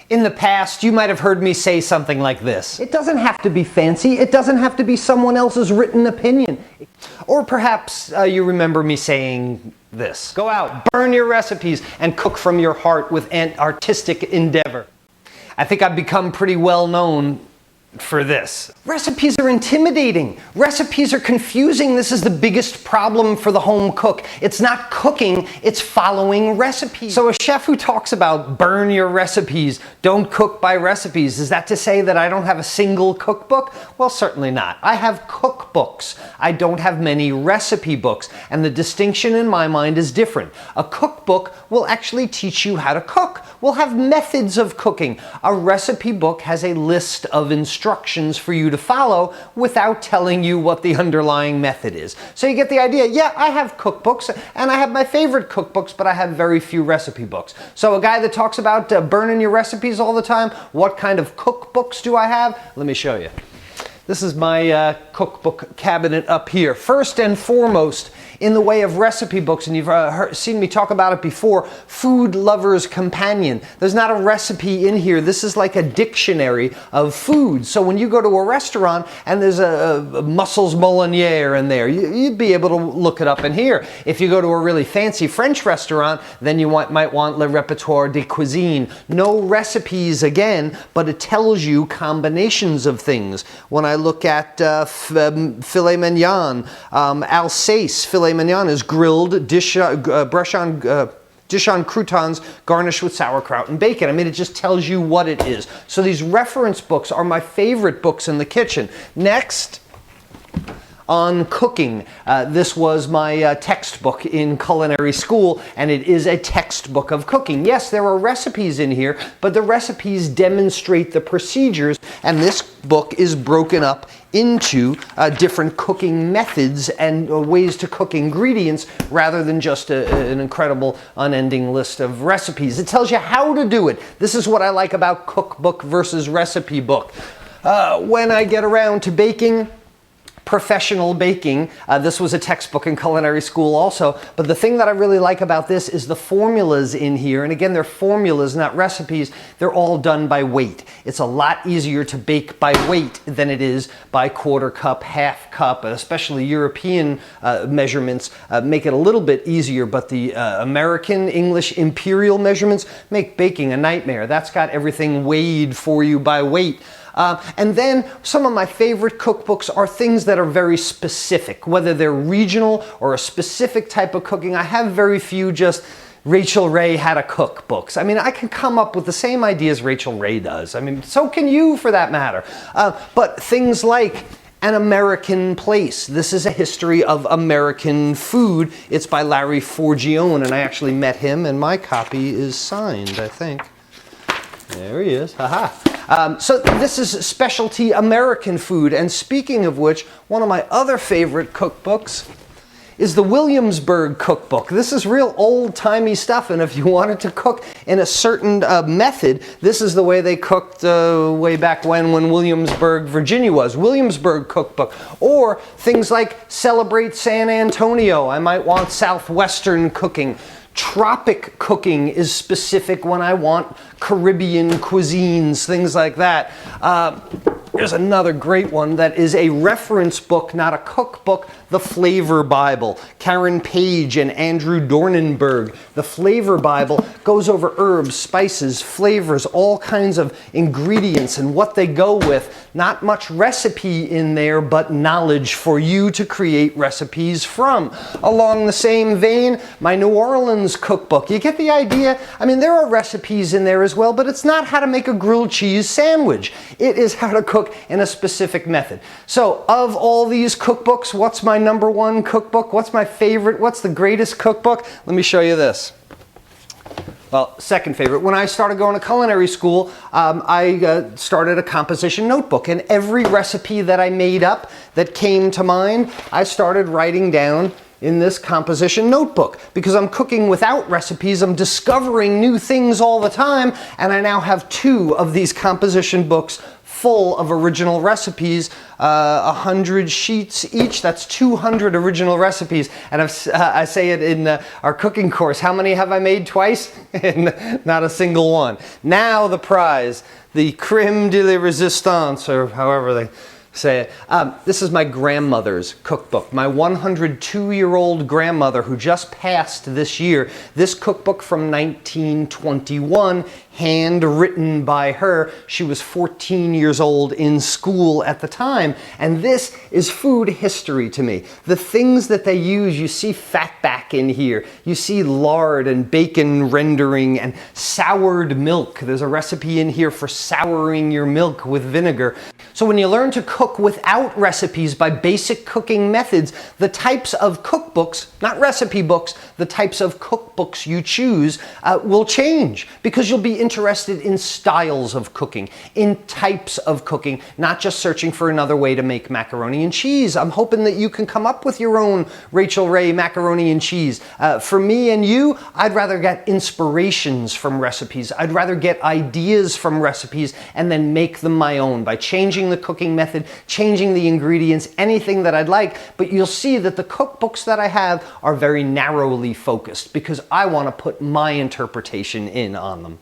In the past, you might have heard me say something like this. It doesn't have to be fancy. It doesn't have to be someone else's written opinion. Or perhaps you remember me saying this. Go out, burn your recipes, and cook from your heart with an artistic endeavor. I think I've become pretty well known for this. Recipes are intimidating. Recipes are confusing. This is the biggest problem for the home cook. It's not cooking, it's following recipes. So a chef who talks about burn your recipes, don't cook by recipes, is that to say that I don't have a single cookbook? Well, certainly not. I have cookbooks. I don't have many recipe books, and the distinction in my mind is different. A cookbook will actually teach you how to cook. We'll have methods of cooking. A recipe book has a list of instructions for you to follow without telling you what the underlying method is. So you get the idea. Yeah, I have cookbooks, and I have my favorite cookbooks, but I have very few recipe books. So a guy that talks about burning your recipes all the time, what kind of cookbooks do I have? Let me show you. This is my cookbook cabinet up here. First and foremost, in the way of recipe books, and you've seen me talk about it before, Food Lover's Companion. There's not a recipe in here. This is like a dictionary of food. So when you go to a restaurant and there's a mussels Moliniere in there, you'd be able to look it up in here. If you go to a really fancy French restaurant, then you might want Le Repertoire de Cuisine. No recipes again, but it tells you combinations of things. When I look at filet mignon, Alsace filet mignon is grilled, dish on croutons garnished with sauerkraut and bacon. I mean, it just tells you what it is. So these reference books are my favorite books in the kitchen. Next, on cooking. This was my textbook in culinary school, and it is a textbook of cooking. Yes, there are recipes in here, but the recipes demonstrate the procedures, and this book is broken up into different cooking methods and ways to cook ingredients rather than just an incredible unending list of recipes. It tells you how to do it. This is what I like about cookbook versus recipe book. When I get around to baking, professional baking. This was a textbook in culinary school also, but the thing that I really like about this is the formulas in here, and again, they're formulas, not recipes. They're all done by weight. It's a lot easier to bake by weight than it is by quarter cup, half cup, especially European measurements make it a little bit easier, but the American, English, imperial measurements make baking a nightmare. That's got everything weighed for you by weight. And then some of my favorite cookbooks are things that are very specific, whether they're regional or a specific type of cooking. I have very few just Rachel Ray How to Cook books. I mean, I can come up with the same ideas Rachel Ray does. I mean, so can you for that matter. But things like An American Place. This is a history of American food. It's by Larry Forgione, and I actually met him, and my copy is signed, I think. There he is. Haha. So this is specialty American food, and speaking of which, one of my other favorite cookbooks is the Williamsburg cookbook. This is real old-timey stuff, and if you wanted to cook in a certain method, this is the way they cooked way back when Williamsburg, Virginia was. Williamsburg cookbook. Or things like Celebrate San Antonio. I might want Southwestern cooking. Tropic cooking is specific when I want Caribbean cuisines, things like that. There's another great one that is a reference book, not a cookbook, The Flavor Bible. Karen Page and Andrew Dornenberg. The Flavor Bible goes over herbs, spices, flavors, all kinds of ingredients and what they go with. Not much recipe in there, but knowledge for you to create recipes from. Along the same vein, my New Orleans cookbook. You get the idea? I mean, there are recipes in there as well, but it's not how to make a grilled cheese sandwich. It is how to cook in a specific method. So of all these cookbooks, what's my number one cookbook? What's my favorite? What's the greatest cookbook? Let me show you this. Well, second favorite. When I started going to culinary school, I started a composition notebook, and every recipe that I made up that came to mind, I started writing down in this composition notebook. Because I'm cooking without recipes, I'm discovering new things all the time, and I now have 2 of these composition books full of original recipes, 100 sheets each. That's 200 original recipes. And I say it in our cooking course. How many have I made twice? Not a single one. Now the prize, the creme de la resistance, or however they say it. This is my grandmother's cookbook. My 102-year-old grandmother who just passed this year. This cookbook from 1921, handwritten by her. She was 14 years old in school at the time. And this is food history to me. The things that they use, you see fatback in here. You see lard and bacon rendering and soured milk. There's a recipe in here for souring your milk with vinegar. So when you learn to cook without recipes by basic cooking methods, the types of cookbooks, not recipe books, the types of cookbooks you choose will change, because you'll be interested in styles of cooking, in types of cooking, not just searching for another way to make macaroni and cheese. I'm hoping that you can come up with your own Rachel Ray macaroni and cheese. For me and you, I'd rather get inspirations from recipes. I'd rather get ideas from recipes and then make them my own by changing the cooking method, changing the ingredients, anything that I'd like. But you'll see that the cookbooks that I have are very narrowly focused because I want to put my interpretation in on them.